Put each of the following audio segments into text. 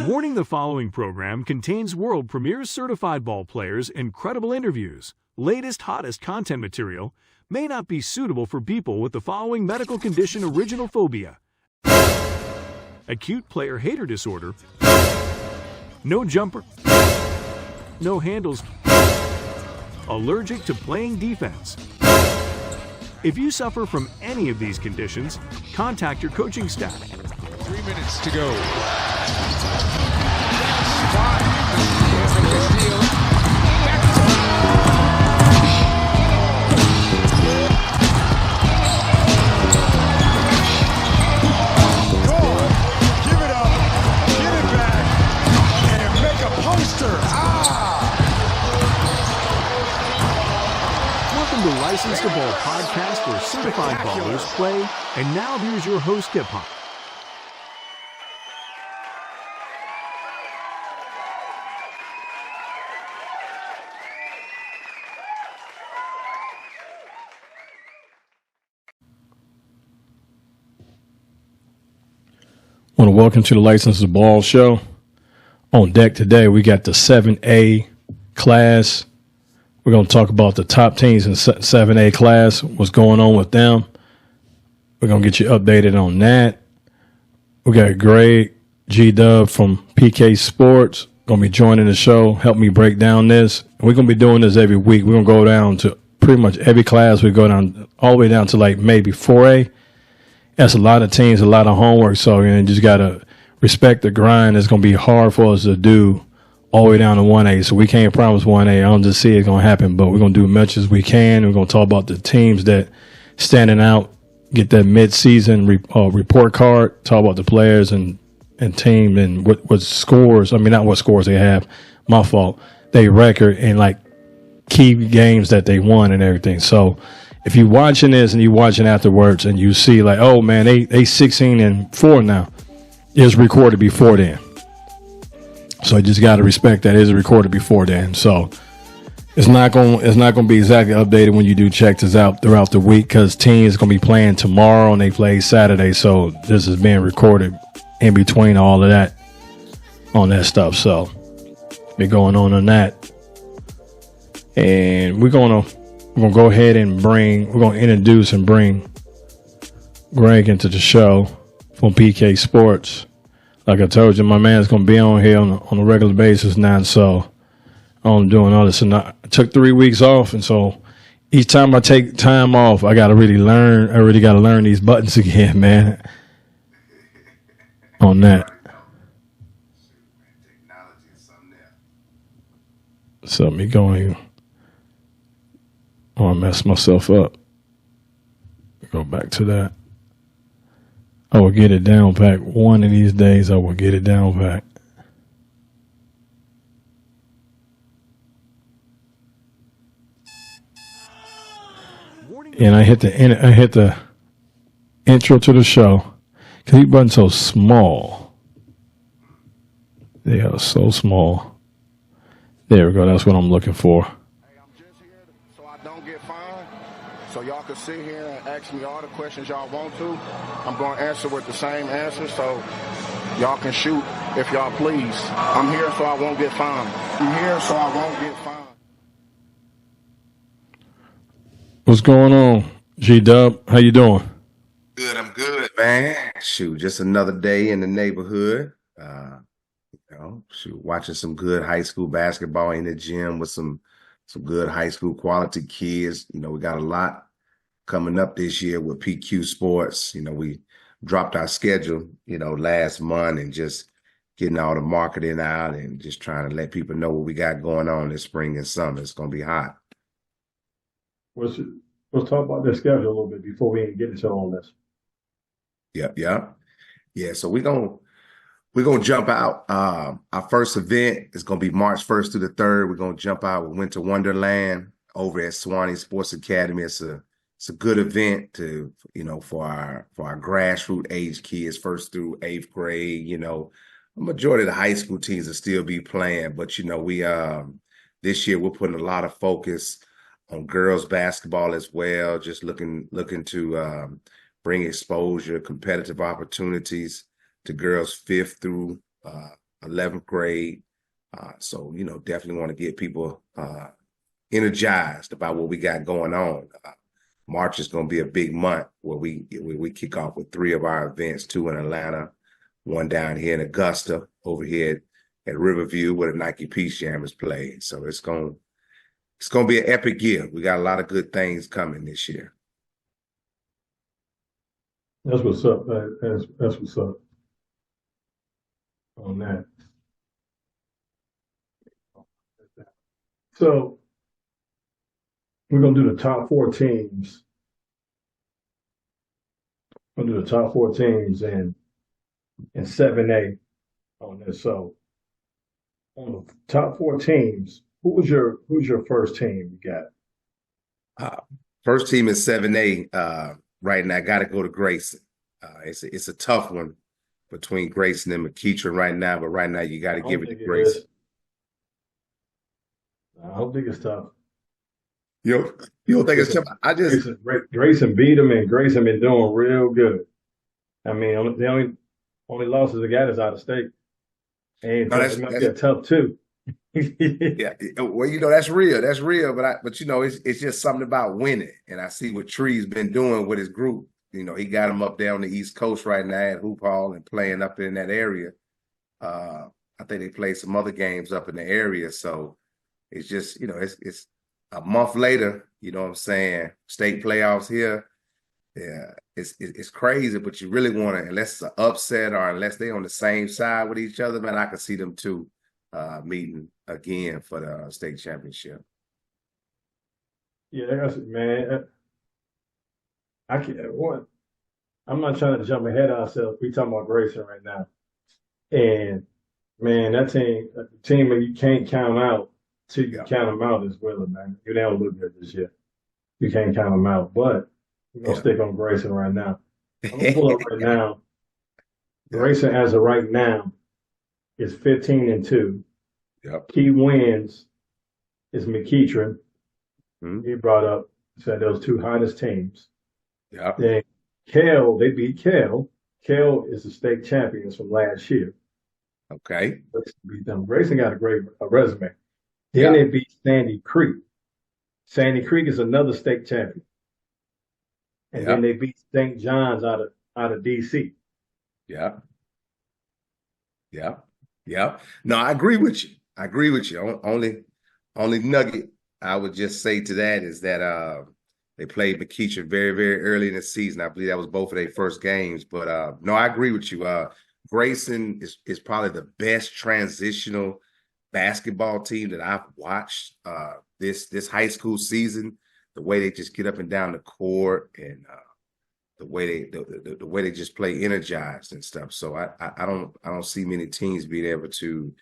Warning: the following program contains world premiere certified ball players, incredible interviews, latest, hottest content material, may not be suitable for people with the following medical condition: original phobia, acute player hater disorder, no jumper, no handles, allergic to playing defense. If you suffer from any of these conditions, contact your coaching staff. 3 minutes to go. Give it up, get it back, and make a poster. Welcome to License to Ball podcast, where certified ballers play. And now here's your host, Hip Hop. I want to welcome to the License to Ball show. On deck today, we got the 7A class. We're going to talk about the top teams in 7A class, what's going on with them. We're going to get you updated on that. We got Greg G-Dub from PK Sports going to be joining the show, help me break down this. We're going to be doing this every week. We're going to go down to pretty much every class. We go down all the way down to like maybe 4A. That's a lot of teams, a lot of homework. So you just got to respect the grind. It's going to be hard for us to do all the way down to 1A. So we can't promise 1A. I don't just see it going to happen, but we're going to do as much as we can. We're going to talk about the teams that standing out, get that mid-season report card, talk about the players and team and what scores. I mean, not what scores they have. My fault. They record and like key games that they won and everything. So if you're watching this and you're watching afterwards and you see like, oh man, they 16-4 now, it's recorded before then. So you just got to respect that it's recorded before then. So it's not going to be exactly updated when you do check this out throughout the week, because teams going to be playing tomorrow and they play Saturday. So this is being recorded in between all of that on that stuff. So be going on that, and we're gonna go ahead and we're going to introduce and bring Greg into the show from PK Sports. Like I told you, my man's going to be on here on a regular basis now. So I'm doing all this. And I took 3 weeks off. And so each time I take time off, I got to really learn. I really got to learn these buttons again, man, on that. So me going. Oh, I messed myself up. Go back to that. I will get it down pat. One of these days, I will get it down pat. And I hit the intro to the show because these buttons so small. They are so small. There we go. That's what I'm looking for. So y'all can sit here and ask me all the questions y'all want to. I'm going to answer with the same answer, so y'all can shoot if y'all please. I'm here so I won't get fined. I'm here so I won't get fined. What's going on, G-Dub? How you doing? Good, I'm good, man. Shoot, just another day in the neighborhood. Watching some good high school basketball in the gym with some good high school quality kids. We got a lot coming up this year with PQ Sports. We dropped our schedule, last month, and just getting all the marketing out and just trying to let people know what we got going on this spring and summer. It's going to be hot. Let's talk about the schedule a little bit before we get into all this. Yep. Yeah, so we're gonna jump out. Our first event is gonna be March 1st through the 3rd. We're gonna jump out with Winter Wonderland over at Swanee Sports Academy. It's a good event for our grassroots age kids, 1st through 8th grade. A majority of the high school teams will still be playing, but we this year we're putting a lot of focus on girls basketball as well. Just looking to bring exposure, competitive opportunities to girls 5th through 11th grade. So, definitely want to get people energized about what we got going on. March is going to be a big month where we kick off with 3 of our events, 2 in Atlanta, 1 down here in Augusta, over here at Riverview where the Nike Peace Jam is played. So it's going to be an epic year. We got a lot of good things coming this year. That's what's up. That's what's up on that. So we're gonna do the top 4 teams. We'll do the top 4 teams in 7A on this. So on the top 4 teams, who's your first team you got? First team is 7A right now. Got to go to Grayson. It's a tough one between Grayson and McEachern right now, but right now you got to give it to Grayson. I don't think it's tough. You don't think it's tough? Grayson beat him, and Grayson been doing real good. I mean, the only losses they got is out of state. And it might be tough too. Yeah, well, that's real. That's real. But it's just something about winning. And I see what Tree's been doing with his group. He got him up there on the East Coast right now at Hoop Hall and playing up in that area. I think they played some other games up in the area. So it's just, it's a month later, you know what I'm saying? State playoffs here. Yeah, it's crazy, but you really want to, unless it's an upset or unless they're on the same side with each other, man, I can see them two meeting again for the state championship. Yeah, man. I can't. I'm not trying to jump ahead of ourselves. We talking about Grayson right now, and man, that team that you can't count out till you count them out is Willard, man. You don't look good this year. You can't count them out, but we're gonna stick on Grayson right now. I'm gonna pull up right now. Grayson, as of right now, is 15-2. Yep. Key wins is McEachern. Mm-hmm. He brought up, said those 2 hottest teams. Yep. Then Kell, they beat Kell. Kell is the state champions from last year. Okay. Beat them. Grayson got a great resume. Then they beat Sandy Creek. Sandy Creek is another state champion. And then they beat St. John's out of DC. Yeah. Yeah. Yeah. No, I agree with you. Only nugget I would just say to that is that they played McEachern very, very early in the season. I believe that was both of their first games. But no, I agree with you. Grayson is probably the best transitional basketball team that I've watched this high school season. The way they just get up and down the court and the way they just play energized and stuff. So I don't see many teams being able to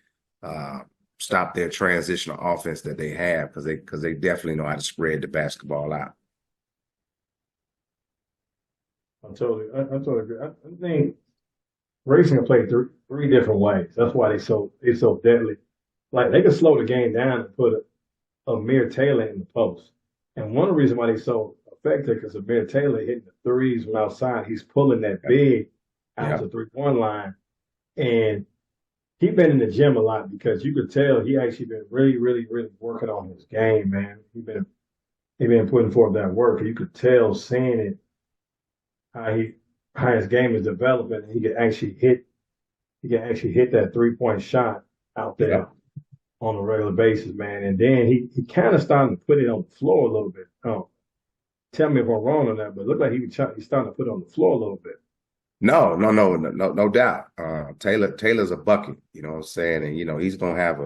stop their transitional offense that they have because they definitely know how to spread the basketball out. I totally agree. I think Grayson can play 3 different ways. That's why they're so deadly. Like they can slow the game down and put Amir Taylor in the post. And one of the reasons why they're so effective because Amir Taylor hitting the threes from outside. He's pulling that big out the 3-point line. And he's been in the gym a lot because you could tell he actually been really, really, really working on his game, man. He been putting forth that work. You could tell seeing it how his game is developing. He can actually hit that 3-point shot out there on a regular basis, man. And then he kind of starting to put it on the floor a little bit. Tell me if I'm wrong on that, but it looked like he's starting to put it on the floor a little bit. No doubt. Taylor's a bucket, you know what I'm saying? And, he's going to have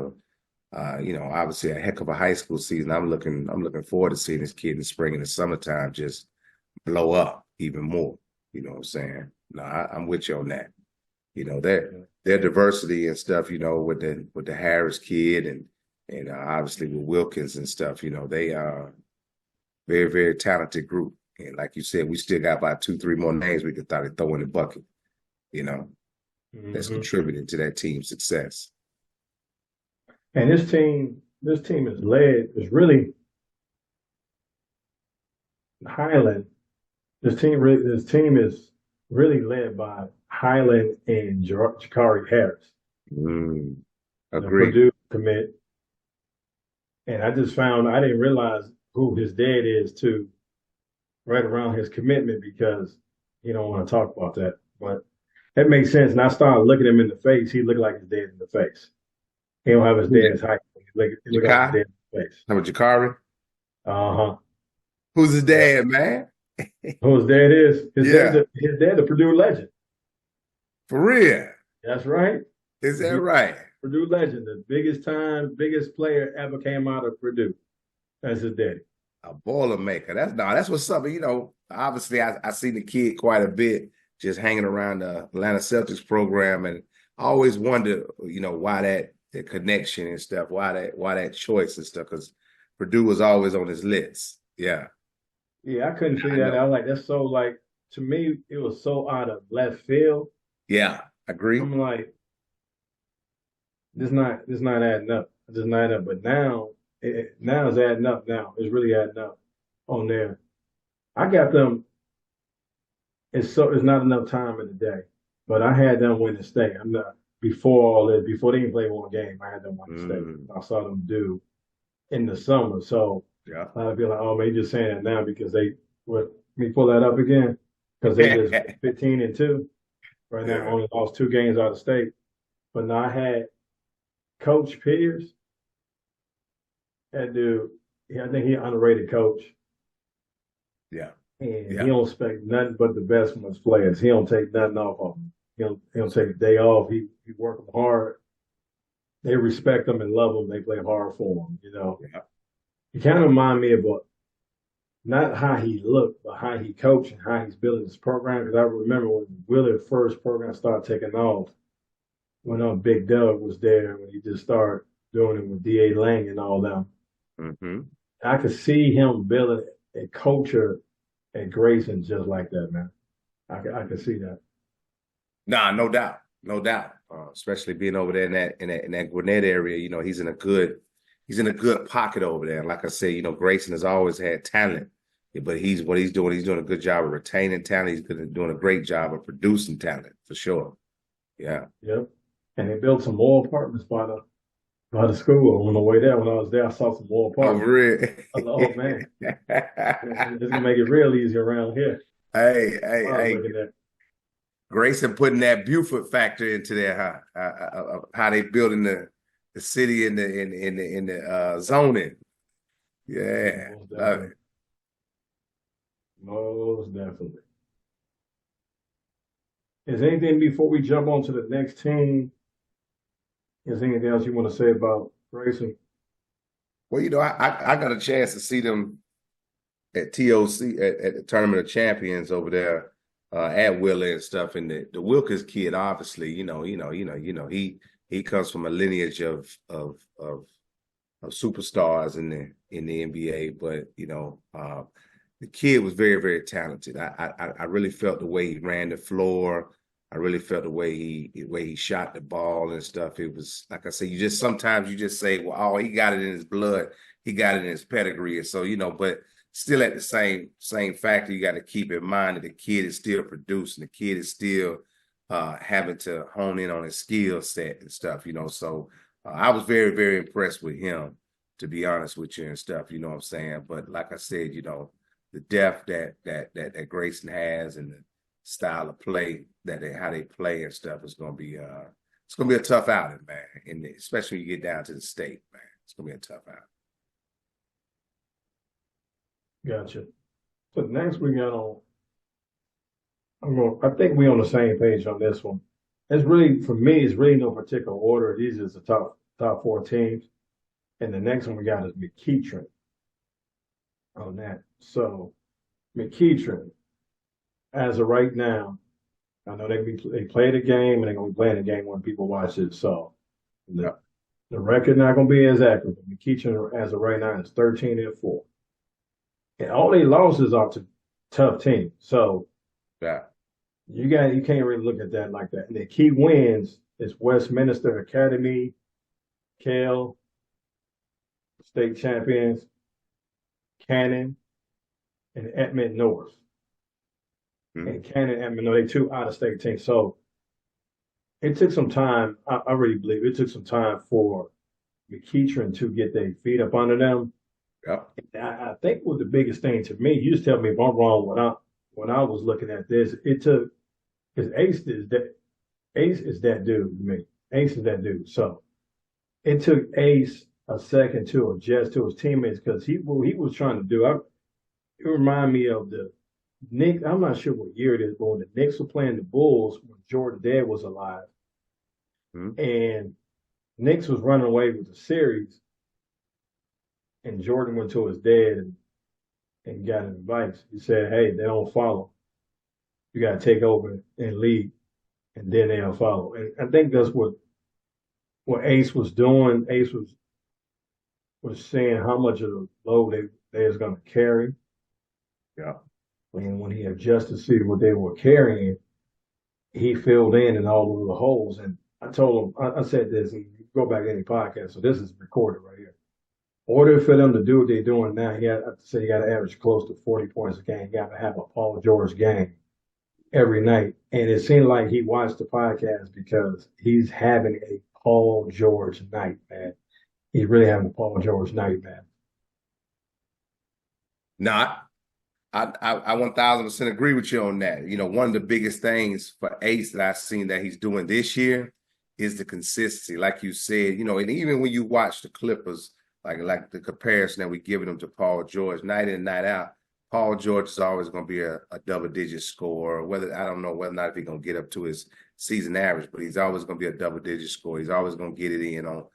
obviously a heck of a high school season. I'm looking forward to seeing this kid in the spring and the summertime just blow up even more. You know what I'm saying? No, I'm with you on that. Their diversity and stuff, with the Harris kid and obviously with Wilkins and stuff, they are very, very talented group. And like you said, we still got about 2-3 more names we could throw in the bucket, that's contributing to that team's success. And this team is really Highland. This team is really led by Highland and Jakari Harris. Mm, the agree. Purdue commit. And I just found I didn't realize who his dad is too right around his commitment because he don't want to talk about that. But that makes sense. And I started looking him in the face. He looked like his dad in the face. He don't have his Who's dad's height. He look like his Jakai? dad in the face. How about Jakari? Uh-huh. Who's his Yeah. dad, man? Who his dad is? Yeah, His dad, a Purdue legend. for real. That's right. Is that He, right? Purdue legend, the biggest player ever came out of Purdue. That's his daddy. A Boilermaker. That's what's up. Obviously, I seen the kid quite a bit just hanging around the Atlanta Celtics program, and I always wonder, why the connection and stuff, why that choice and stuff, because Purdue was always on his list. Yeah, Yeah, I couldn't I figure that know. out. I was like, that's so like to me, it was so out of left field. Yeah, agree. I'm like, this not adding up. This not adding up. But now now it's adding up now. It's really adding up on there. I got them. It's not enough time in the day. But I had them win the state. I'm not before all this, before they even played one game, I had them win the state. Mm, I saw them do in the summer. So yeah. I'd be like, oh man, you're just saying that now because let me pull that up again. Because they just 15-2 right now, Yeah. only lost 2 games out of state. But now I had Coach Pierce, that dude, I think he an underrated coach. Yeah. And Yeah. he don't expect nothing but the best from his players. He don't take nothing off of them. He don't take a day off. He work them hard. They respect him and love him. They play hard for him, Yeah. He kind of remind me of not how he looked, but how he coached and how he's building his program. Because I remember when Willard's first program started taking off, when Big Doug was there, when he just started doing it with D.A. Lang and all them. Mm-hmm. I could see him building a culture at Grayson just like that, man. I could see that. Nah, no doubt, no doubt. Especially being over there in that Gwinnett area, he's in a good pocket over there. And like I said, Grayson has always had talent, but he's doing a good job of retaining talent. He's doing a great job of producing talent for sure. Yeah. Yep. And they built some more apartments by the school. On the way there, when I was there, I saw some more Oh, apartments. really? I was like, oh man, it's gonna make it real easy around here. Hey, I was looking at. Grayson putting that Buford factor into there, huh? How they building the city in the zoning. Yeah, Most love definitely. it. Most definitely. Is anything before we jump on to the next team? Is there anything else you want to say about Grayson? Well, I got a chance to see them at TOC at the Tournament of Champions over there at Willa and stuff. And the Wilkins kid, obviously, he comes from a lineage of superstars in the NBA. But the kid was very, very talented. I really felt the way he ran the floor. I really felt the way he shot the ball and stuff. It was like I say, sometimes you just say, well, oh, he got it in his blood, he got it in his pedigree, and so but still at the same factor, you got to keep in mind that the kid is still producing, the kid is still having to hone in on his skill set and stuff, So I was very, very impressed with him, to be honest with you and stuff. You know what I'm saying? But like I said, the depth that Grayson has and the style of play how they play and stuff is gonna be it's gonna be a tough outing, man. And especially when you get down to the state, man, it's gonna be a tough outing. Gotcha. So next we got on. I think we're on the same page on this one. It's really for me. It's really no particular order. These are the top 4 teams, and the next one we got is McEachern on that. So McEachern, as of right now, I know they played a game and they're gonna be playing a game when people watch it. So the record not gonna be as accurate. McEachern as of right now is 13-4, and all their losses are to tough teams. So Yeah. you can't really look at that like that. And the key wins is Westminster Academy, Kell, state champions, Cannon, and Edmond North. Mhm. And Cannon, Edmond, they 2 out-of-state teams. So it took some time. I really believe it took some time for McEachern to get their feet up under them. Yep. I think what the biggest thing to me, you just tell me if I'm wrong when I was looking at this, it took because Ace is that dude to me. Ace is that dude. So it took Ace a second to adjust to his teammates because what he was trying to do. It reminded me of the Knicks. I'm not sure what year it is, but when the Knicks were playing the Bulls when Jordan's dad was alive, and Knicks was running away with the series, and Jordan went to his dad and got advice. He said, "Hey, they don't follow. You got to take over and lead, and then they'll follow." And I think that's what Ace was doing. Ace was saying how much of the load they was going to carry. Yeah. And when he adjusted to see what they were carrying, he filled in all of the holes. And I told him, I said this, and you go back to any podcast, so this is recorded right here. In order for them to do what they're doing now, I say you got to average close to 40 points a game. You got to have a Paul George game every night. And it seemed like he watched the podcast because he's having a Paul George night, man. He's really having a Paul George night, man. Not. I 1000% agree with you on that. You know, one of the biggest things for Ace that I've seen that he's doing this year is the consistency. Like you said, you know, and even when you watch the Clippers, like the comparison that we're giving them to Paul George, night in and night out, Paul George is always going to be a double-digit scorer. I don't know whether or not if he's going to get up to his season average, but he's always going to be a double-digit scorer. He's always going to get it in on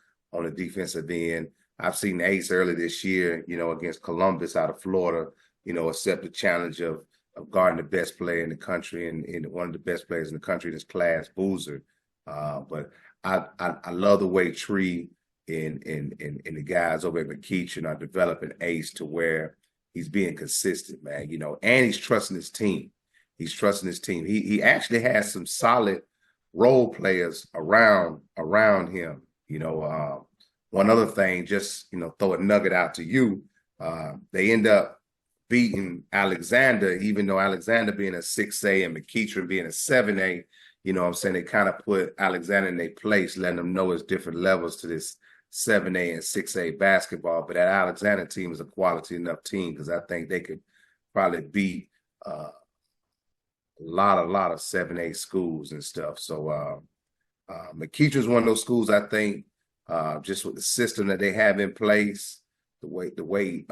the defensive end. I've seen Ace early this year, you know, against Columbus out of Florida, you know, accept the challenge of guarding the best player in the country and one of the best players in the country in this class, Boozer. But I love the way Tree and the guys over at McEachern are developing Ace to where he's being consistent, man, you know, and he's trusting his team. He's trusting his team. He actually has some solid role players around him. You know, one other thing, just, you know, throw a nugget out to you. They end up beating Alexander, even though Alexander being a 6A and McEachern being a 7A, you know what I'm saying? They kind of put Alexander in their place, letting them know it's different levels to this 7A and 6A basketball. But that Alexander team is a quality enough team because I think they could probably beat a lot of 7A schools and stuff. So McEachern's one of those schools, I think, just with the system that they have in place, the way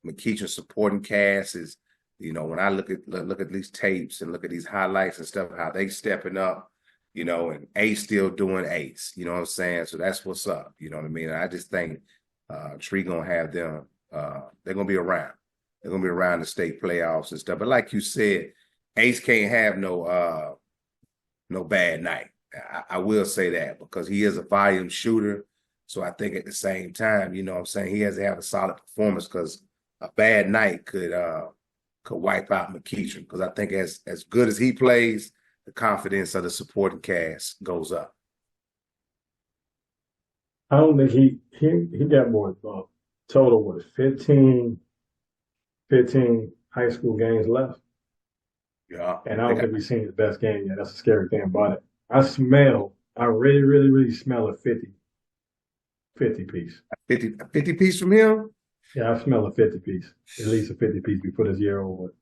McEachern's supporting cast is, you know, when I look at these tapes and look at these highlights and stuff, how they stepping up, you know, and Ace still doing Ace, you know what I'm saying? So that's what's up, you know what I mean? I just think Tree gonna have them, they're gonna be around. They're gonna be around the state playoffs and stuff. But like you said, Ace can't have no bad night. I will say that because he is a volume shooter. So I think at the same time, you know what I'm saying, he has to have a solid performance because a bad night could wipe out McEachern. Because I think as good as he plays, the confidence of the supporting cast goes up. I don't think he got more total was 15 high school games left. Yeah. And I don't think we've seen his best game yet. That's the scary thing about it. I really, really, really smell a 50 piece. A 50 piece from him? Yeah, I smell a 50 piece. At least a 50 piece before this year over.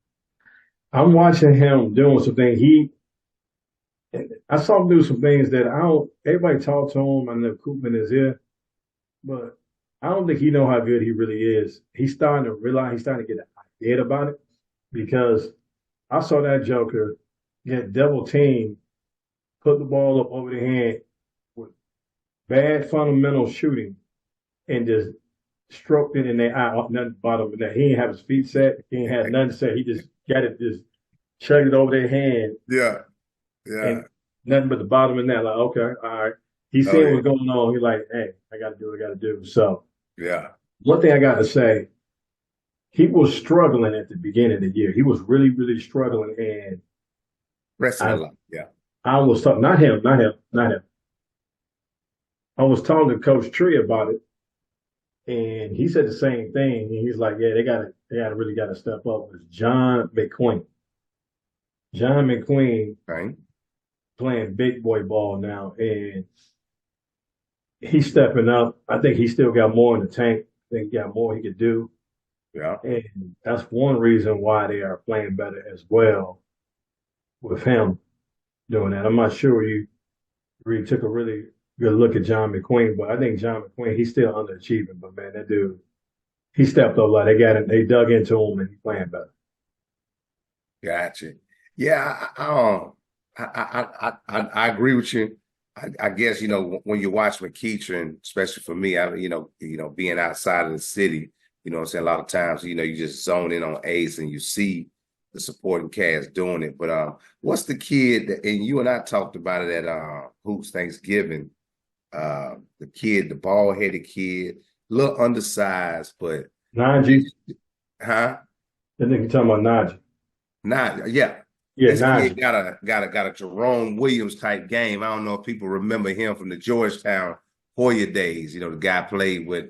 I'm watching him doing some things. I saw him do some things that everybody talk to him. I know Koopman is here, but I don't think he know how good he really is. He's starting to realize, he's starting to get an idea about it because I saw that Joker get double teamed, put the ball up over the hand with bad fundamental shooting and just stroked it in their eye off nothing bottom of that. He didn't have his feet set. He ain't had nothing set. He just got it, just chugged it over their hand. Yeah. Yeah. And nothing but the bottom of that. Like, okay, all right. He's seeing what's going on. He's like, hey, I got to do what I got to do. So, yeah. One thing I got to say, he was struggling at the beginning of the year. He was really, really struggling. And rest of the life. Yeah. I was talking, not him. I was talking to Coach Tree about it. And he said the same thing. And he's like, yeah, they really got to step up. It's John McQueen. John McQueen right. playing big boy ball now, and he's stepping up. I think he still got more in the tank. I think he got more he could do. Yeah. And that's one reason why they are playing better as well with him doing that. I'm not sure you really took a really good look at John McQueen, but I think John McQueen, he's still underachieving. But man, that dude, he stepped up like they dug into him and he's playing better. Gotcha. Yeah, I agree with you. I guess, when you watch McEachern, especially for me, being outside of the city, what I'm saying, a lot of times, you just zone in on Ace and you see the supporting cast doing it. But what's the kid that, and you and I talked about it at Hoops Thanksgiving, the kid, the bald-headed kid, a little undersized, but Najee. huh? I think you're talking about Najee. Yeah. Yeah, This Najee. kid got a Jerome Williams type game. I don't know if people remember him from the Georgetown Hoya days. The guy played with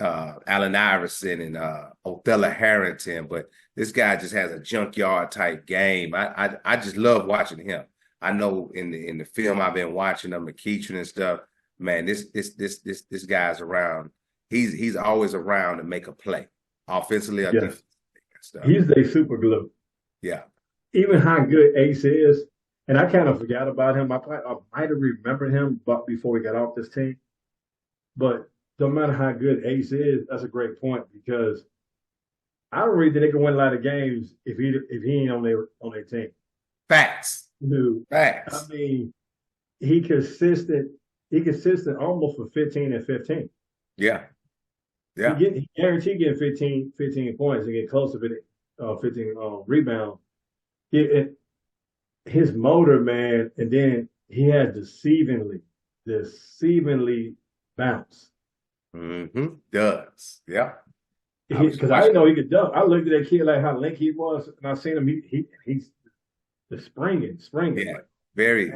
Allen Iverson and Othello Harrington, but this guy just has a junkyard type game. I just love watching him. I know in the film I've been watching of McEachern and stuff, man, this guy's around. He's always around to make a play, offensively or defensively and stuff. He's the super glue. Yeah. Even how good Ace is, and I kind of forgot about him. I might have remembered him but before he got off this team. But no matter how good Ace is, that's a great point because I don't really think they can win a lot of games if he ain't on their team. Facts. Dude, Facts. I mean, he consistent almost for 15 and 15. Yeah. Yeah. He guaranteed getting 15 points and get close to 15 rebounds. His motor, man, and then he has deceivingly bounce. Does. Yeah. Because I didn't know he could dunk. I looked at that kid like how lanky he was, and I seen him. He's the springing. Yeah. Very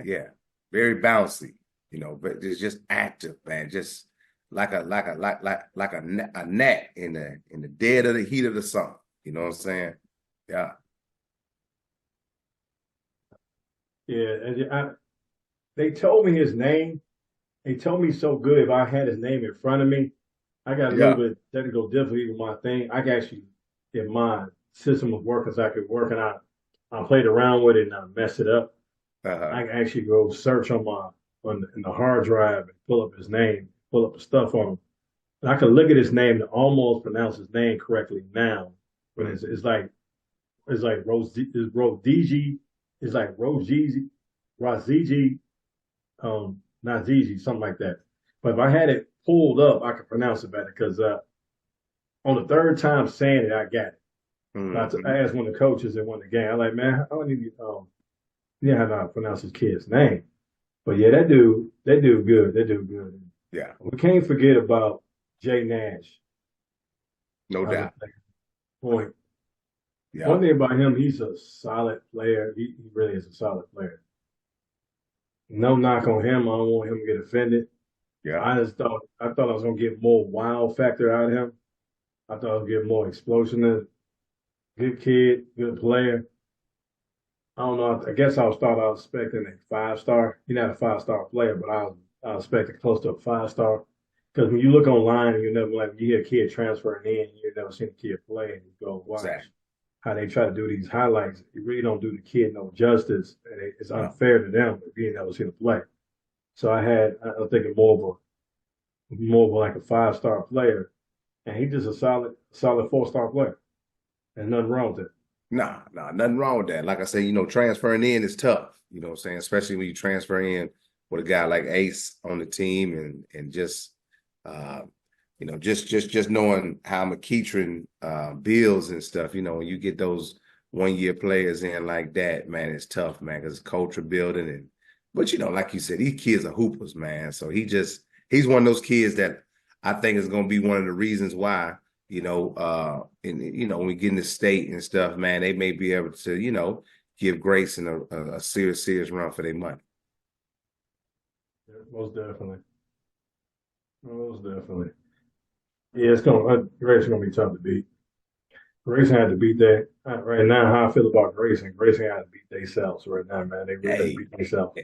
bouncy. But it's just active, man. Just like a gnat in the dead of the heat of the sun. You know what I'm saying? Yeah. Yeah, and they told me his name. They told me so good if I had his name in front of me. I got a little bit technical difficulty with my thing. I could actually, in my system of work, because I could work and I played around with it and I messed it up. I can actually go search in the hard drive and pull up his name, pull up the stuff on him. And I could look at his name and almost pronounce his name correctly now. But it's like Rodigi. It's like Rozigi, not Zizi, something like that. But if I had it pulled up, I could pronounce it better because on the third time saying it, I got it. I asked one of the coaches that won the game. I'm like, man, I don't need you know how to pronounce his kid's name. But yeah, they do good. They do good. Yeah. We can't forget about Jay Nash. No doubt. Point. Yeah. One thing about him, he's a solid player. He really is a solid player. No knock on him. I don't want him to get offended. Yeah. I thought I was gonna get more wow factor out of him. I thought I was gonna get more explosion. Good kid, good player. I don't know. I guess I was expecting a 5-star. He's not a 5-star player, but I was expecting close to a 5-star. Because when you look online and you hear a kid transferring in, you've never seen a kid play, and you go watch how they try to do these highlights. You really don't do the kid no justice, and it's unfair to them if you never seen him play. So I was thinking more of like a 5-star player, and he's just a solid 4-star player. There's nothing wrong with it. Nah, nothing wrong with that. Like I said, transferring in is tough. You know what I'm saying? Especially when you transfer in with a guy like Ace on the team and just just knowing how McEachern builds and stuff. When you get those 1-year players in like that, man, it's tough, man, because it's culture building. But like you said, these kids are hoopers, man. So he's one of those kids that I think is going to be one of the reasons why, when we get in the state and stuff, man, they may be able to, give Grayson a serious run for their money. Yeah, most definitely. Yeah, Grayson gonna be tough to beat. Grayson had to beat that right now. How I feel about Grayson? Grayson had to beat themselves right now, man. They really had to beat themselves.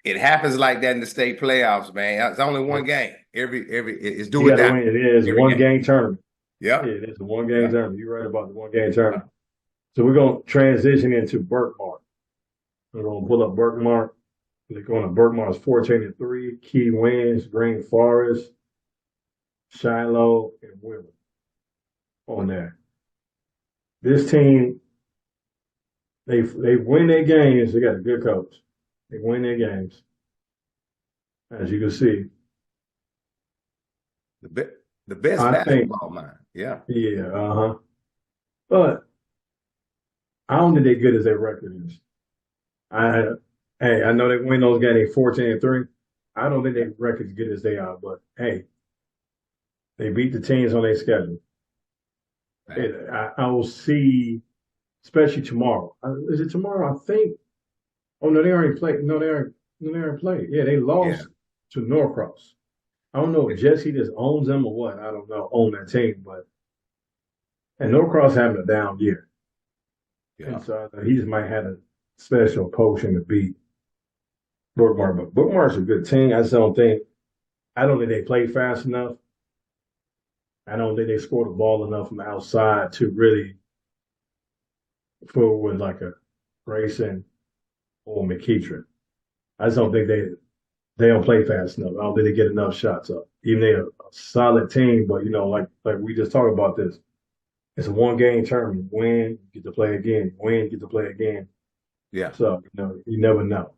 it happens like that in the state playoffs, man. It's only one game. It's do You it got to now. win. It is Every one game. game tournament. Yeah. Yeah, it is a one game tournament. You're right about the one game tournament. So we're going to transition into Berkmar. We're going to pull up Berkmar. They're going to Berkmar's 14-3. Key wins: Green Forest, Shiloh, and Wheeler on there. This team, they win their games. They got a good coach. They win their games, as you can see. The best basketball mind. Yeah. Yeah, But I don't think they're good as their record is. I know they win those games 14-3. I don't think their record's good as they are, but hey, they beat the teams on their schedule. I will see, especially tomorrow. Is it tomorrow? I think. Oh no, they already played. No, they already played. Yeah, they lost to Norcross. I don't know if Jesse just owns them or what. I don't know, own that team, but and Norcross having a down year. Yeah. And so he just might have a special potion to beat Berkmar. But Berkmar's a good team. I don't think they play fast enough. I don't think they score the ball enough from the outside to really fool with like a Grayson or McKeitron. I just don't think they don't play fast enough. I don't think they get enough shots up. Even they're a solid team, but like we just talked about this. It's a one game tournament. Win, you get to play again. Win, you get to play again. Yeah. So you never know.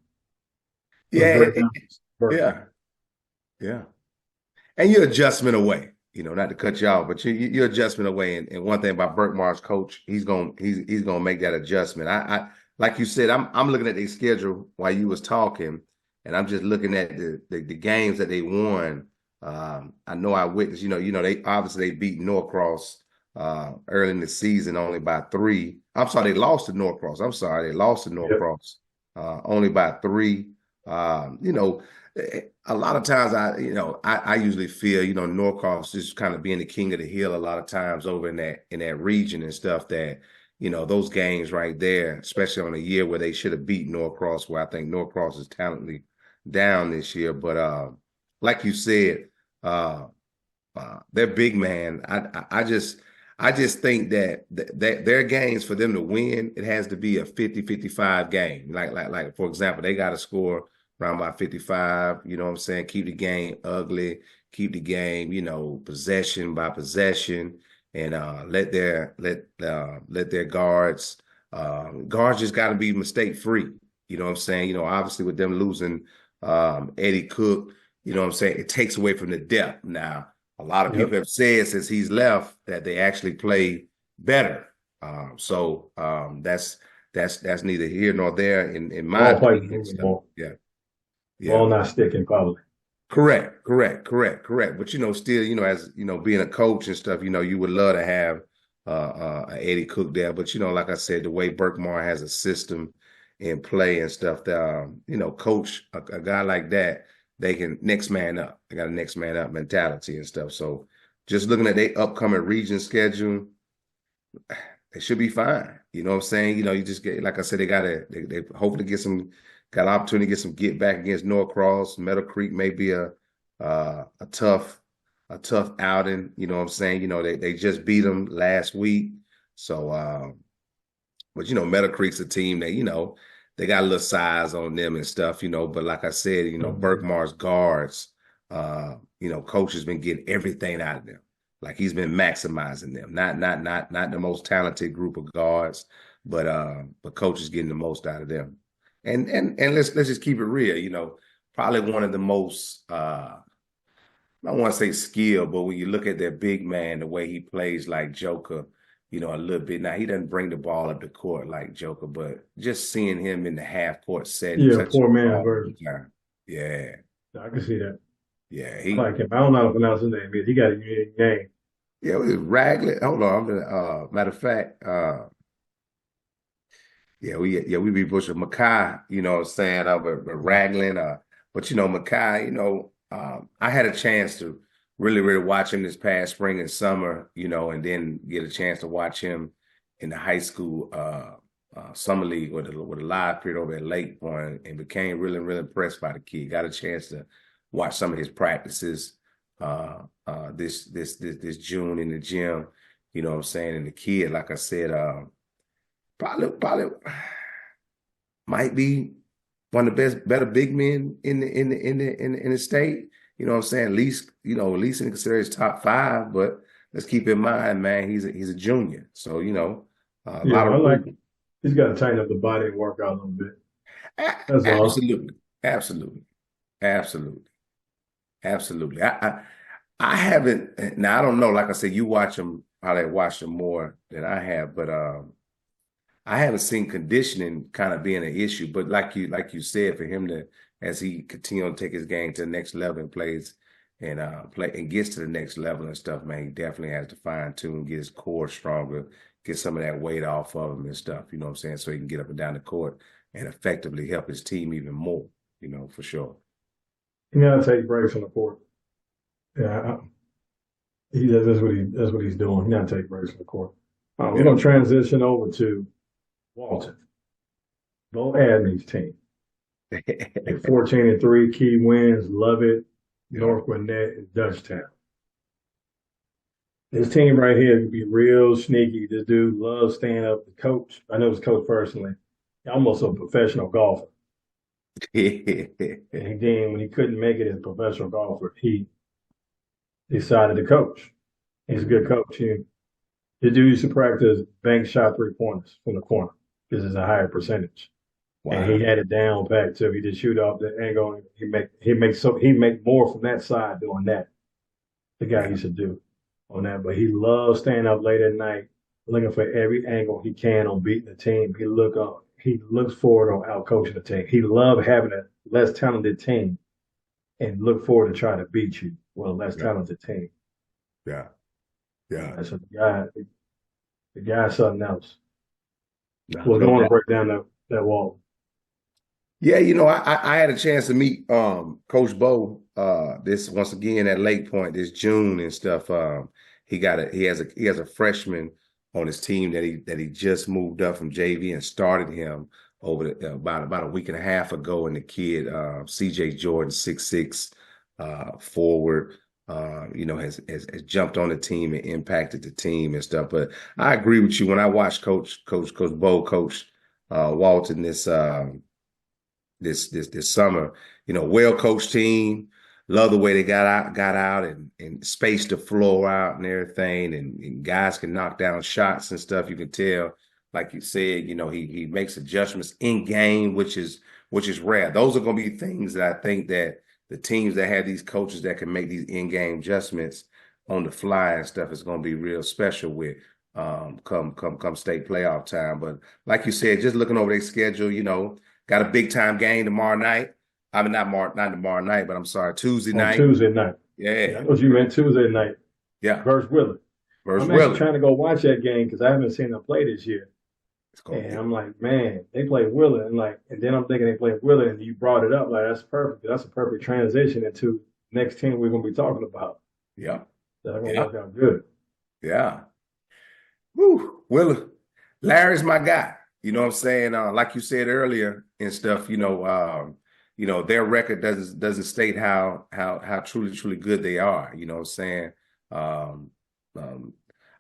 Yeah. Yeah. And your adjustment away. Not to cut you off, but your adjustment away. And one thing about Berkmar's coach, he's gonna make that adjustment. I like you said, I'm looking at their schedule while you was talking, and I'm just looking at the games that they won. I know I witnessed. They obviously beat Norcross early in the season only by 3. I'm sorry, they lost to Norcross. They lost to Norcross only by 3. A lot of times I usually feel, Norcross just kind of being the king of the hill a lot of times over in that region and stuff that, those games right there, especially on a year where they should have beat Norcross, where I think Norcross is talently down this year. But like you said, they're big, man. I just think that their games, for them to win, it has to be a 50-55 game. Like for example, they got to score around by 55, you know what I'm saying? Keep the game ugly, keep the game, possession by possession, and let their guards just got to be mistake free. You know what I'm saying? Obviously with them losing Eddie Cook, you know what I'm saying? It takes away from the depth. Now, a lot of people have said since he's left that they actually play better. So that's neither here nor there in my opinion. Yeah. Ball not sticking probably. Correct. But still, as being a coach and stuff, you would love to have Eddie Cook there. But like I said, the way Berkmar has a system in play and stuff, that coach a guy like that, they can next man up. They got a next man up mentality and stuff. So just looking at their upcoming region schedule, they should be fine. You know what I'm saying? You just get, like I said, they hopefully got an opportunity to get some get back against Norcross. Meadow Creek may be a tough outing. You know what I'm saying? They just beat them last week. So, but Meadow Creek's a team that, they got a little size on them and stuff, but like I said, Berkmar's guards, coach has been getting everything out of them. Like he's been maximizing them. Not the most talented group of guards, but coach is getting the most out of them. And let's just keep it real, probably one of the most I don't want to say skill, but when you look at that big man, the way he plays like Joker, a little bit. Now, he doesn't bring the ball up the court like Joker, but just seeing him in the half-court setting. Yeah, poor-man version. Yeah. I can see that. Yeah. I like him. I don't know how to pronounce his name. He got a unique name. Yeah, it was Raglan. Hold on. Matter of fact, we be Bush with Makai, you know what I'm saying, Raglan. But, Makai, I had a chance to really, really watch him this past spring and summer, and then get a chance to watch him in the high school summer league with a live period over at Lake Point, and became really, really impressed by the kid. Got a chance to watch some of his practices this June in the gym. You know what I'm saying? And the kid, like I said, probably might be one of the better big men in the state. You know what I'm saying? At least in consider his top 5. But let's keep in mind, man, he's a junior. So a lot of he's got to tighten up the body and work out a little bit. That's absolutely, absolutely, absolutely, absolutely. I haven't. Now I don't know. Like I said, you watch him. Probably watched him more than I have, but I haven't seen conditioning kind of being an issue. But like you said, for him to, as he continues to take his game to the next level and plays and gets to the next level and stuff, man, he definitely has to fine tune, get his core stronger, get some of that weight off of him and stuff. You know what I'm saying? So he can get up and down the court and effectively help his team even more. For sure. You got to take breaks on the court. Yeah, that's what he's doing. He got to take breaks on the court. We're gonna transition over to Walton, Bo Adney's team. 14-3, key wins, love it. North Gwinnett and Dutchtown. This team right here can be real sneaky. This dude loves staying up. The coach, I know his coach personally, almost a professional golfer. And then when he couldn't make it as a professional golfer, he decided to coach. He's a good coach. The dude used to practice bank shot 3-pointers from the corner because it's a higher percentage. Wow. And he had it down pat too. He just shoot off the angle. He make more from that side doing that. The guy used to do on that, but he loves staying up late at night, looking for every angle he can on beating the team. He looks forward on out coaching the team. He loves having a less talented team and look forward to trying to beat you with a less talented team. Yeah. So the guy's something else. We're going to break down that wall. Yeah, I had a chance to meet Coach Bo this once again at Lake Point this June and stuff. He has a freshman on his team that he just moved up from JV and started him over about a week and a half ago. And the kid, CJ Jordan, 6'6", forward, has jumped on the team and impacted the team and stuff. But I agree with you. When I watched Coach Bo coach Walton this summer, well-coached team. Love the way they got out and spaced the floor out and everything, and guys can knock down shots and stuff. You can tell, like you said, he makes adjustments in game, which is rare. Those are going to be things that I think that the teams that have these coaches that can make these in-game adjustments on the fly and stuff is going to be real special with come state playoff time. But like you said, just looking over their schedule, got a big time game tomorrow night. I mean, not tomorrow night, but I'm sorry, Tuesday night. Tuesday night. Yeah. I know you meant Tuesday night. Yeah. Versus Willard. I'm actually trying to go watch that game because I haven't seen them play this year. And I'm like, man, they play Willard. And then I'm thinking they play Willard, and you brought it up. Like, that's perfect. That's a perfect transition into next team we're going to be talking about. Yeah. That's going to work out good. Yeah. Woo. Willard. Larry's my guy. You know what I'm saying? Like you said earlier and stuff, their record doesn't state how truly good they are. You know what I'm saying?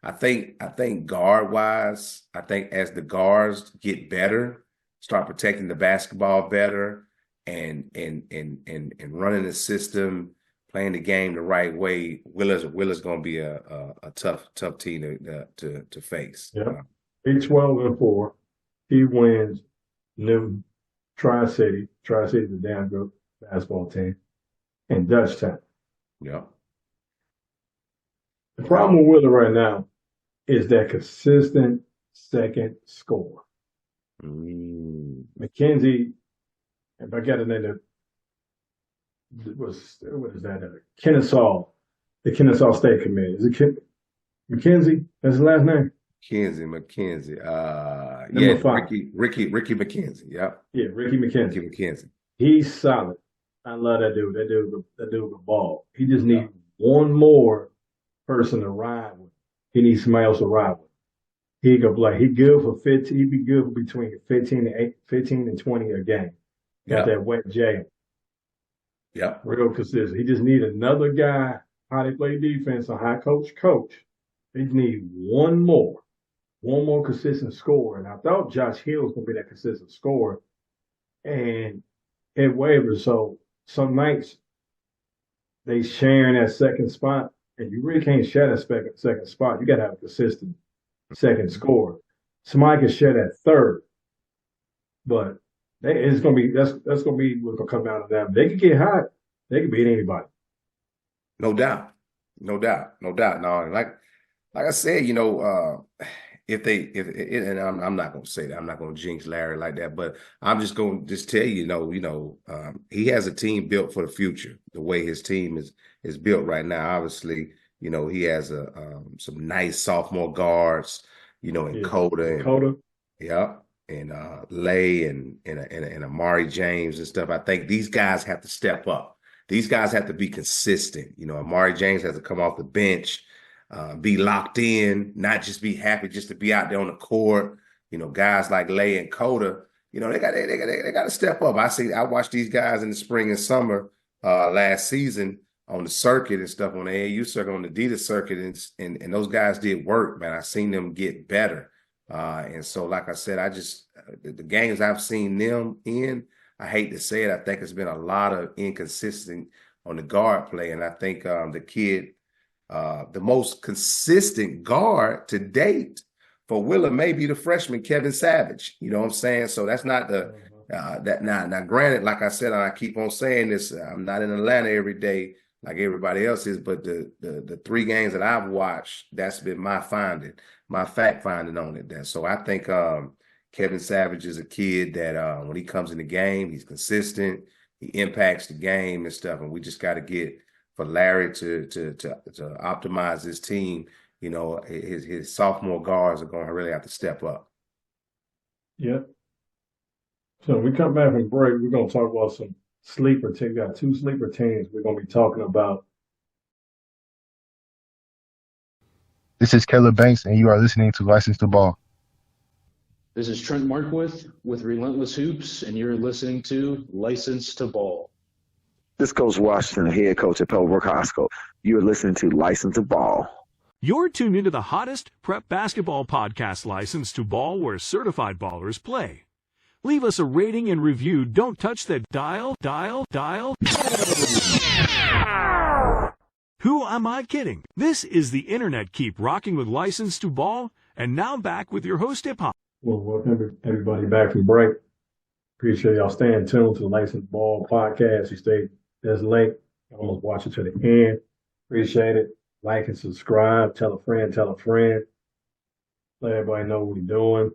I think guard wise, I think as the guards get better, start protecting the basketball better, and running the system, playing the game the right way, Willard's going to be a tough team to face. Yeah, 12-4. He wins New Tri-City. Tri-City's a damn good basketball team. And Dutchtown. Yeah. The problem with Willard right now is that consistent second score. McKenzie, if I got it in what is that? Kennesaw, the Kennesaw State Committee. Is it McKenzie? That's his last name? McKenzie. Ricky McKenzie. Yep. Yeah, Ricky McKenzie. Ricky McKenzie. He's solid. I love that dude. That dude with ball. He just needs one more person to ride with. He needs somebody else to ride with. He go like he good for 15. He be good for between 15 and 20 a game. Got Yeah. that wet J. Yeah. Real consistent. He just need another guy, how they play defense, a high coach. They need one more consistent scorer. And I thought Josh Hill was gonna be that consistent scorer. And it wavers. So some nights they sharing that second spot, and you really can't share that second spot. You gotta have a consistent second scorer. Somebody can share that third, but it's gonna be that's gonna be what's gonna come down to them. They could get hot. They could beat anybody. No doubt. No doubt. No doubt. No, and like I said, and I'm not gonna say that. I'm not gonna jinx Larry like that, but I'm just gonna tell you, he has a team built for the future. The way his team is built right now, obviously, he has some nice sophomore guards, in Coda. Yeah. And Lay and Amari James and stuff. I think these guys have to step up. These guys have to be consistent. Amari James has to come off the bench, be locked in, not just be happy just to be out there on the court. Guys like Lay and Coda, they got to step up. I watched these guys in the spring and summer last season on the circuit and stuff, on the AAU circuit, on the Adidas circuit, and those guys did work, man. I seen them get better. And so, like I said, the games I've seen them in, I hate to say it, I think it's been a lot of inconsistent on the guard play. And I think the kid, the most consistent guard to date for Willa may be the freshman, Kevin Savage. You know what I'm saying? So that's not that now granted, like I said, and I keep on saying this, I'm not in Atlanta every day like everybody else is, but the 3 games that I've watched, that's been my fact finding on it. So I think Kevin Savage is a kid that when he comes in the game, he's consistent, he impacts the game and stuff, and we just got to get for Larry to optimize his team. His sophomore guards are going to really have to step up. Yep. So when we come back from break, we're going to talk about some sleeper teams. We got 2 sleeper teams we're going to be talking about. This is Caleb Banks, and you are listening to License to Ball. This is Trent Marquith with Relentless Hoops, and you're listening to License to Ball. This Coach Washington, head coach at Pebblebrook High School. You are listening to License to Ball. You're tuned into the hottest prep basketball podcast, License to Ball, where certified ballers play. Leave us a rating and review. Don't touch that dial. Who am I kidding? This is the internet. Keep rocking with License to Ball. And now back with your host, Hip Hop. Well, welcome everybody back from break. Appreciate y'all staying tuned to the License Ball podcast. You stayed this late. Almost watch it to the end. Appreciate it. Like and subscribe. Tell a friend. Let everybody know what we're doing.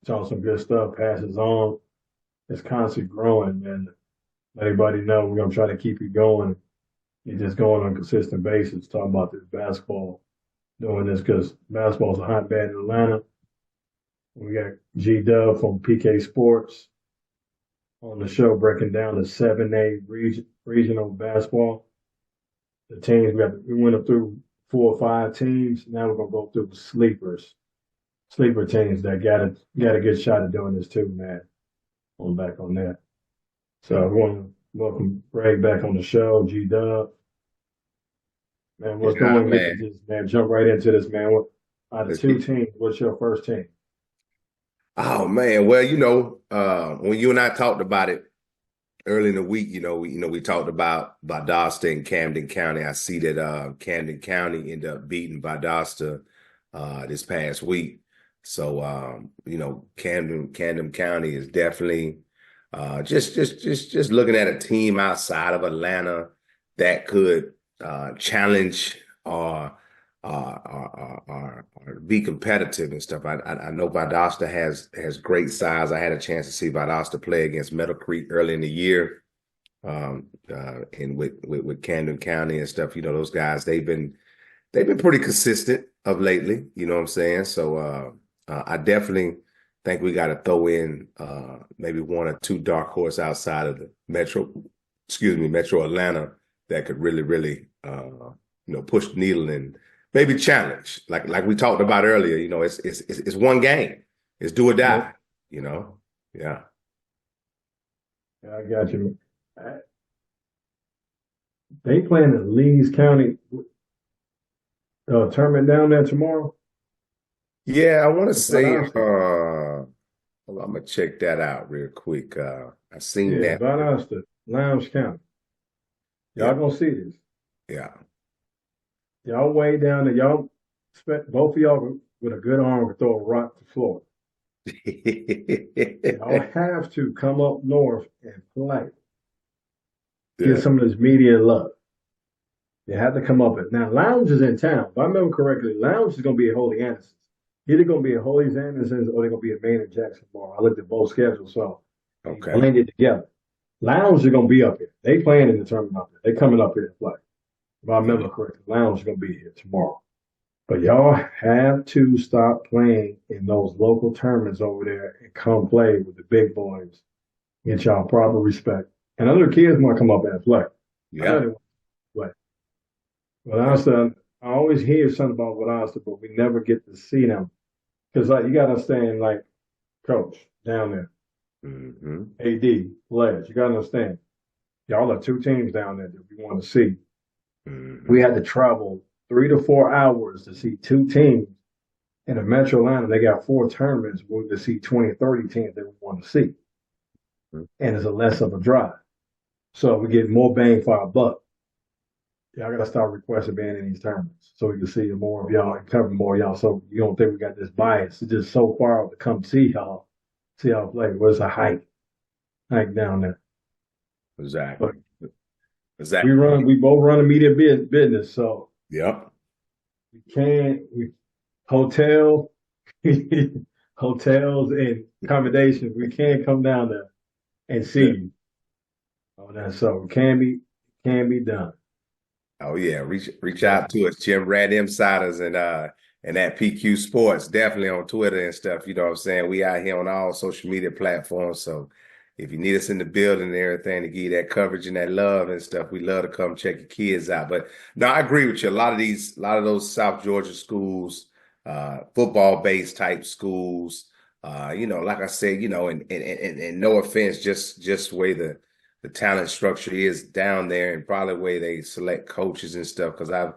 Talk some good stuff. Pass it on. It's constantly growing, man. Let everybody know we're going to try to keep it going. You're just going on a consistent basis. Talking about this basketball. Doing this because basketball's a hotbed in Atlanta. We got G-Dub from PK Sports on the show breaking down the 7A regional basketball. The teams, we went up through 4 or 5 teams. Now we're going to go through the sleeper teams that got a good shot at doing this too, man. On back on that. So I want to welcome Greg back on the show, G-Dub. Man, what's going on with this, man? Jump right into this, man. Out of 2 teams, what's your first team? Oh man, well, when you and I talked about it early in the week, we talked about Valdosta and Camden County. I see that Camden County ended up beating Valdosta this past week. So Camden County is definitely just looking at a team outside of Atlanta that could challenge or be competitive and stuff. I know Valdosta has great size. I had a chance to see Valdosta play against Meadow Creek early in the year, and with Camden County and stuff. Those guys they've been pretty consistent of lately. You know what I'm saying? So I definitely think we got to throw in maybe 1 or 2 dark horse outside of the Metro Atlanta that could really push the needle and maybe challenge, like we talked about earlier. You know, it's one game. It's do or die. You know, yeah. I got you. They playing the Leeds County tournament down there tomorrow. Yeah, I want to say. Valdosta. I'm gonna check that out real quick. I seen that. Valdosta, Lowndes County. Y'all gonna see this? Yeah. Y'all way down there. Y'all expect both of y'all with a good arm to throw a rock to Florida. Y'all have to come up north and play. Get some of this media love. You have to come up with now. Lowndes is in town. If I remember correctly, Lowndes is going to be at Holy Anderson's. Either going to be at Holy Anderson's or they're going to be at Maynard Jackson tomorrow. I looked at both schedules, so okay, blended together. Lowndes are going to be up here. They playing in the tournament up there. They coming up here to play. If I remember correctly, Lowndes is going to be here tomorrow. But y'all have to stop playing in those local tournaments over there and come play with the big boys. Get y'all proper respect. And other kids want to come up and play. Yeah. Valdosta, I always hear something about Valdosta, but we never get to see them. Because like you got to understand, like, coach down there, AD, players, you got to understand, y'all are two teams down there that we want to see. We had to travel 3 to 4 hours to see two teams in a metro Atlanta. They got 4 tournaments. We're to see 20, 30 teams that we want to see. And it's a less of a drive. So we get more bang for our buck. Y'all got to start requesting being in these tournaments so we can see more of y'all and cover more of y'all. So you don't think we got this bias. It's just so far to come see y'all play. Where's a hike down there? Exactly. But exactly. We both run a media business. So yep. Hotels and accommodations, we can't come down there and see you on that. So it can be done. Oh yeah, reach out to us, Gymratinsiders and at PQ Sports, definitely on Twitter and stuff. You know what I'm saying? We out here on all social media platforms. So if you need us in the building and everything to give you that coverage and that love and stuff, we love to come check your kids out. But no, I agree with you. A lot of those South Georgia schools, football based type schools, you know, like I said, you know, and no offense, just the way the talent structure is down there and probably the way they select coaches and stuff. Cause I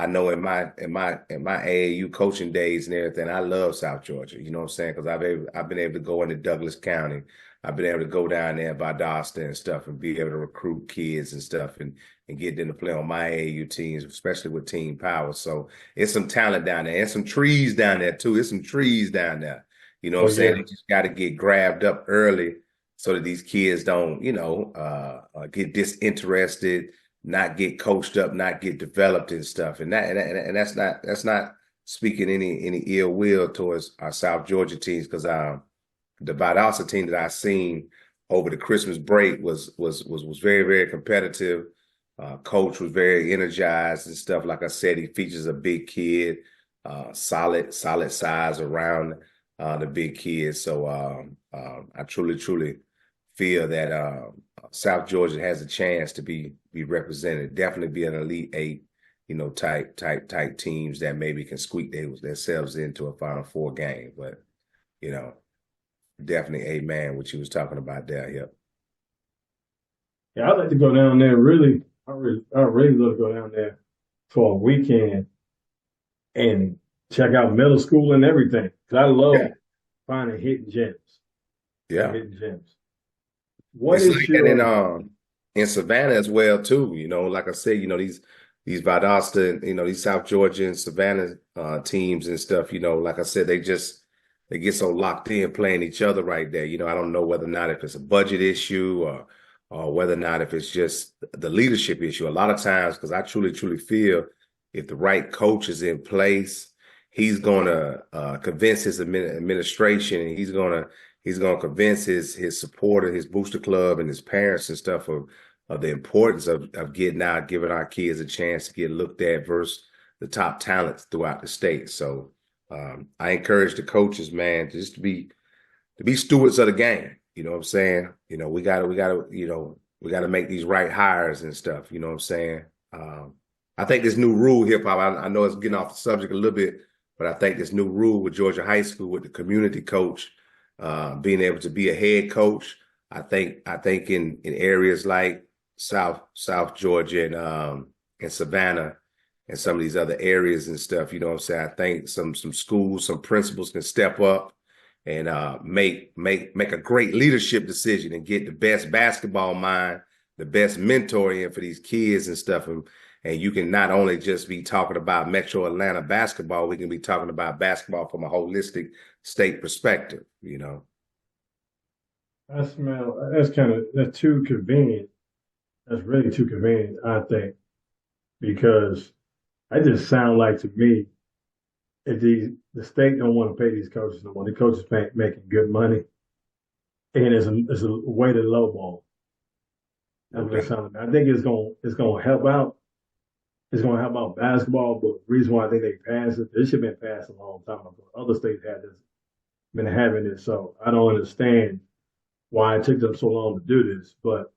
know in my AAU coaching days and everything, I love South Georgia, you know what I'm saying? Cause I've been able to go into Douglas County. I've been able to go down there by Valdosta and stuff and be able to recruit kids and stuff and get them to play on my AAU teams, especially with team power. So it's some talent down there and some trees down there too. There's some trees down there. You know what I'm saying? They just got to get grabbed up early so that these kids don't, you know, get disinterested, not get coached up, not get developed and stuff. And that's not speaking any ill will towards our South Georgia teams, because the Valdosta team that I seen over the Christmas break was very, very competitive. Coach was very energized and stuff. Like I said, he features a big kid, solid size around the big kids. So I truly feel that South Georgia has a chance to be represented. Definitely be an Elite Eight, you know, type teams that maybe can squeak themselves into a Final Four game. But you know, definitely amen what you was talking about there. Yep. Yeah, I'd like to go down there. Really, I really love to go down there for a weekend and check out middle school and everything. Cause I love finding hidden gems. Yeah, hidden gems. It's like that in Savannah as well too. You know, like I said, you know, these Valdosta, you know, these South Georgia and Savannah teams and stuff. You know, like I said, they get so locked in playing each other right there. You know, I don't know whether or not if it's a budget issue or whether or not if it's just the leadership issue. A lot of times, because I truly feel if the right coach is in place, he's going to convince his administration, and he's going to convince his supporter, his booster club, and his parents and stuff of the importance of getting out, giving our kids a chance to get looked at versus the top talents throughout the state. So I encourage the coaches, man, just to be stewards of the game. You know what I'm saying? You know, we gotta make these right hires and stuff. You know what I'm saying? I think this new rule hip hop. I know it's getting off the subject a little bit, but I think this new rule with Georgia High School with the community coach being able to be a head coach. I think in areas like South Georgia and Savannah and some of these other areas and stuff, you know what I'm saying? I think some schools, some principals can step up and make a great leadership decision and get the best basketball mind, the best mentor in for these kids and stuff. And you can not only just be talking about Metro Atlanta basketball, we can be talking about basketball from a holistic state perspective, you know. That's too convenient. That's really too convenient, I think, because that just sound like to me, if the state don't want to pay these coaches no more, the coaches making good money, and it's a way to lowball. That's what it sounds like. I think it's gonna help out. It's gonna help out basketball, but the reason why I think they passed it, this should have been passed a long time ago. Other states been having it, so I don't understand why it took them so long to do this. But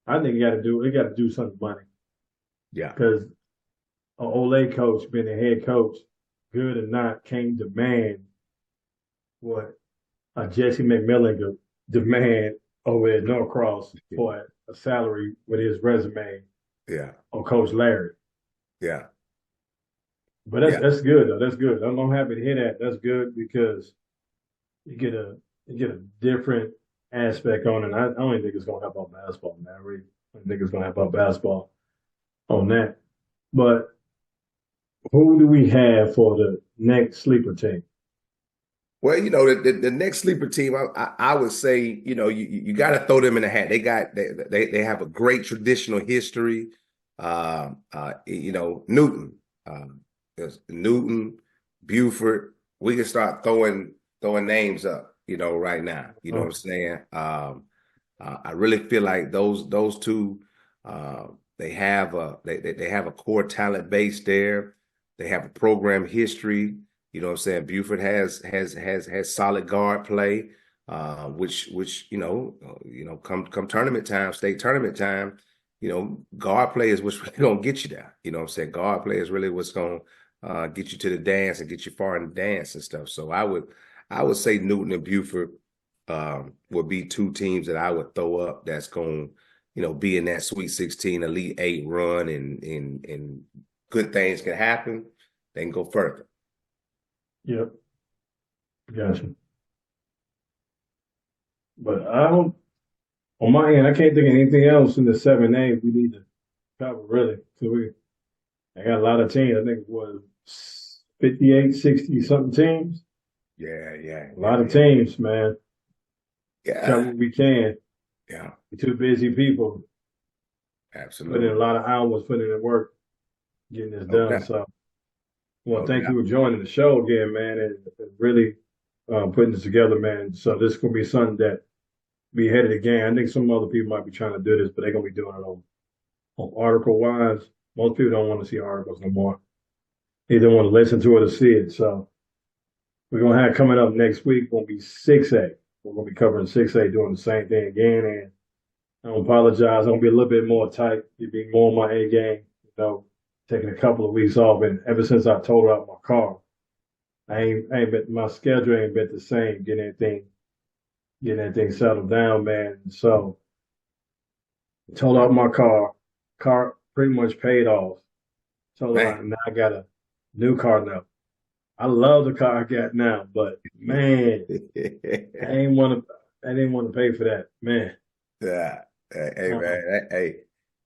I think they got to do something money. Yeah, because an Ole coach, being a head coach, good or not, can't demand what a Jesse McMillan could demand over at Norcross for a salary with his resume. Yeah. Or Coach Larry. Yeah. But that's good though. That's good. I'm happy to hear that. That's good because you get a different aspect on it. I don't even think it's gonna help out basketball, man. I really don't think it's gonna help out basketball on that. But who do we have for the next sleeper team? Well, you know, the next sleeper team, I would say, you know, you got to throw them in the hat. They have a great traditional history. You know, Newton, there's Newton, Buford. We can start throwing names up, you know, right now. You know what I'm saying? I really feel like those two, they have a core talent base there. They have a program history. You know what I'm saying? Buford has solid guard play, which you know, come tournament time, state tournament time, you know, guard play is what's really gonna get you there. You know what I'm saying? Guard play is really what's gonna get you to the dance and get you far in the dance and stuff. So I would say Newton and Buford would be two teams that I would throw up that's gonna, you know, be in that Sweet 16, Elite 8 run and good things can happen. They can go further. Yep. Gotcha. But on my end, I can't think of anything else in the 7A we need to cover, really. So I got a lot of teams. I think it was 58, 60 something teams. Yeah. A lot of teams, man. Yeah. Cover what we can. Yeah. We're too busy people. Absolutely. Putting in a lot of hours, putting in work, getting this done. Okay. So thank you for joining the show again, man, and really putting this together, man. So this is going to be something that be ahead of the game. I think some other people might be trying to do this, but they're going to be doing it on article-wise. Most people don't want to see articles no more. They don't want to listen to it or see it. So we're going to have coming up next week, going to be 6A. We're going to be covering 6A, doing the same thing again. And I don't apologize. I'm going to be a little bit more tight. You'll be more on my A game, you know. Taking a couple of weeks off, and ever since I totaled out my car, I ain't been, my schedule ain't been the same. Getting anything settled down, man. So totaled out my car pretty much paid off. Totaled out, and now I got a new car now. I love the car I got now, but man, I didn't want to pay for that, man. Yeah, hey man, hey.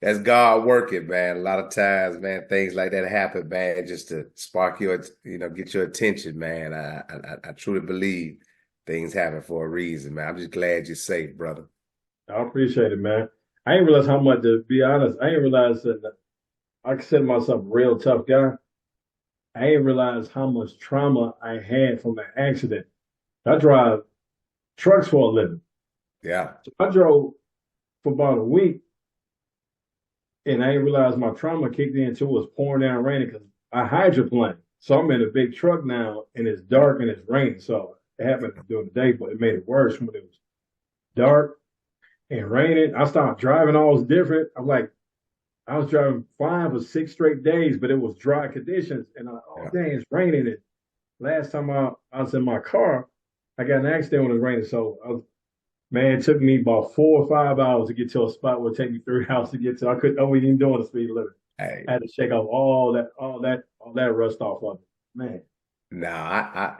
That's God working, man. A lot of times, man, things like that happen, man, just to spark your, you know, get your attention, man. I truly believe things happen for a reason, man. I'm just glad you're safe, brother. I appreciate it, man. I didn't realize how much, to be honest, I didn't realize that I consider myself a real tough guy. I didn't realize how much trauma I had from an accident. I drive trucks for a living. Yeah. So I drove for about a week. And I didn't realize my trauma kicked in until it was pouring down raining because I hydroplane. So I'm in a big truck now and it's dark and it's raining. So it happened during the day, but it made it worse when it was dark and raining. I started driving all different. I'm like, I was driving fine for 6 straight days, but it was dry conditions. And dang, it's raining. And last time I was in my car, I got in an accident when it was raining. So, man, it took me about 4 or 5 hours to get to a spot where it take me 3 hours to get to. I wasn't even doing the speed limit. Hey, I had to shake off all that rust off of it. Man. nah,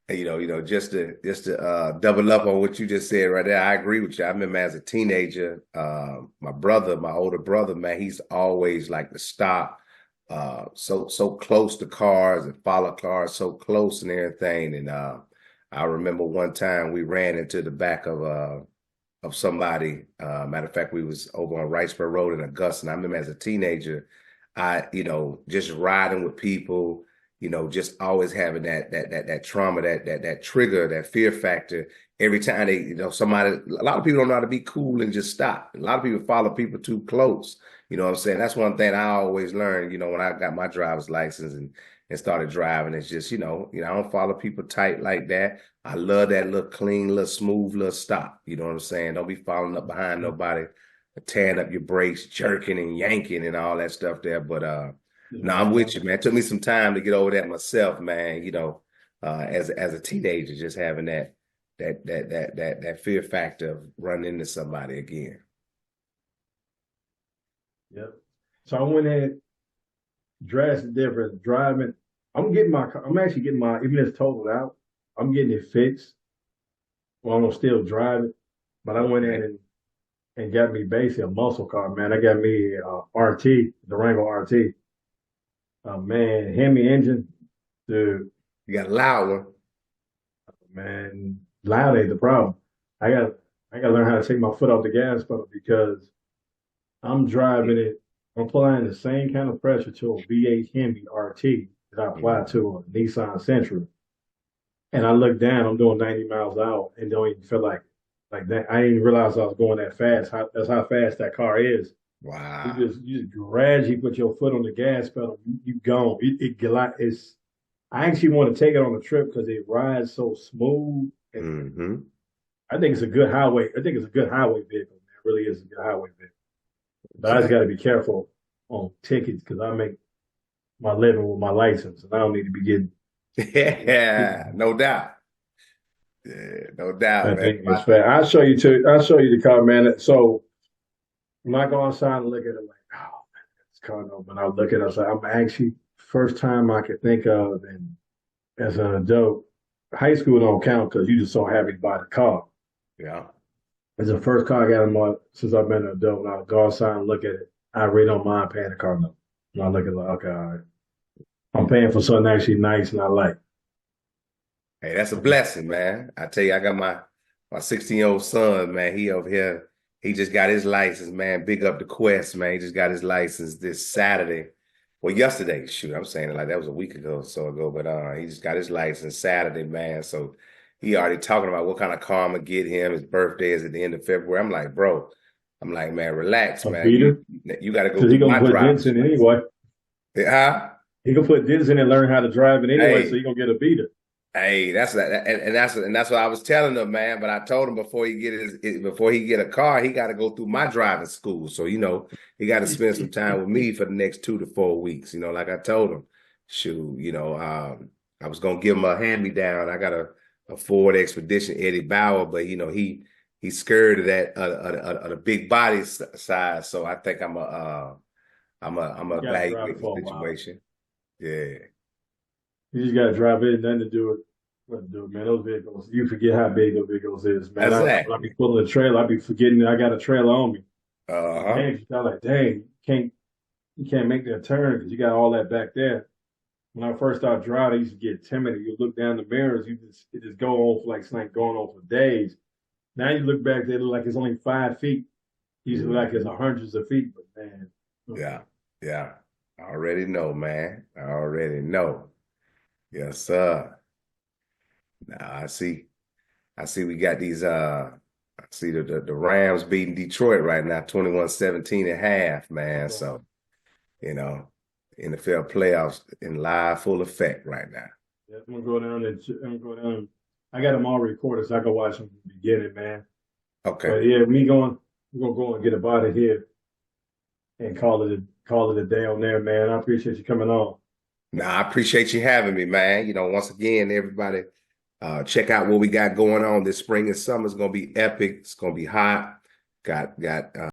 just to double up on what you just said right there, I agree with you. I remember as a teenager, my older brother, man, he's always like to stop so close to cars and follow cars so close and everything. And I remember one time we ran into the back of somebody. Matter of fact, we was over on Riceboro Road in Augusta. And I remember as a teenager, just riding with people, just always having that trauma, that trigger, that fear factor. Every time they, a lot of people don't know how to be cool and just stop. A lot of people follow people too close. You know what I'm saying? That's one thing I always learned, when I got my driver's license and started driving. It's just, I don't follow people tight like that. I love that little clean, little smooth, little stop. You know what I'm saying? Don't be following up behind nobody, tearing up your brakes, jerking and yanking and all that stuff there. But no, I'm with you, man. It took me some time to get over that myself, man. As a teenager, just having that fear factor of running into somebody again. Yep. So I went ahead, drastic difference driving. I'm actually getting my, even if it's totaled out, I'm getting it fixed. Well, I'm gonna still drive it, but I went in and got me basically a muscle car, man. I got me RT, the Durango RT. Man, Hemi engine, dude. You got a loud one. Man, loud ain't the problem. I got to learn how to take my foot off the gas pedal because I'm driving it. I'm applying the same kind of pressure to a V8 Hemi RT that I apply to a Nissan Sentra. And I look down, I'm doing 90 miles an hour and don't even feel like that. I didn't realize I was going that fast. That's how fast that car is. Wow. You just gradually put your foot on the gas pedal. You gone. I actually want to take it on a trip because it rides so smooth. Mm-hmm. I think it's a good highway. I think it's a good highway vehicle. Man. It really is a good highway vehicle. But I just got to be careful on tickets because I make my living with my license, and I don't need to be getting. Yeah, no doubt. Yeah, no doubt. I think it's fair. I'll show you the car, man. So when I go outside and look at it, like, oh man, this car. No, when I look at it, I was like, I'm actually first time I could think of, and as an adult, high school don't count because you just so happy to buy the car. Yeah. It's the first car I got since I've been an adult. When I go outside and look at it, I really don't mind paying the car note. When I look at it, like, okay, all right. I'm paying for something actually nice and I like. Hey, that's a blessing, man. I tell you, I got my 16-year-old son, man. He over here, he just got his license, man. Big up the Quest, man. He just got his license this Saturday. Well, yesterday, shoot, I'm saying it like that was a week ago or so ago, but he just got his license Saturday, man. So he already talking about what kind of car I'm gonna get him. His birthday is at the end of February. I'm like, bro, man, relax, man. You got to go through my driver's license anyway. Huh? He gonna put dents in and learn how to drive it anyway, so he gonna get a beater. Hey, that's what I was telling him, man. But I told him before he get a car, he got to go through my driving school. So he got to spend some time with me for the next 2 to 4 weeks. Like I told him, shoot, I was gonna give him a hand me down. I got a Ford Expedition Eddie Bauer, but he's scared of that of the big body size. So I think I'm a evaluate the situation. Yeah. You just got to drive it, nothing to do with man. Those vehicles, you forget how big those vehicles is, man. Exactly. I be pulling a trailer, I be forgetting that I got a trailer on me. Man, I'm like, dang, you can't make that turn because you got all that back there. When I first started driving, I used to get timid. You look down the mirrors, it just go on for it's like going on for days. Now you look back, they look like it's only 5 feet. Usually like it's hundreds of feet, but man. Yeah. I already know, man. I already know. Yes, sir. Now I see we got these I see the Rams beating Detroit right now, 21-17 at half, man. So, NFL playoffs in live full effect right now. Yeah, I'm gonna go down. I got them all recorded, so I can watch them from the beginning, man. Okay. But yeah, we're gonna go and get a body here. and call it a day on there, man. I appreciate you coming on. Nah, I appreciate you having me, man. Once again, everybody, check out what we got going on this spring and summer. It's gonna be epic. It's gonna be hot. Got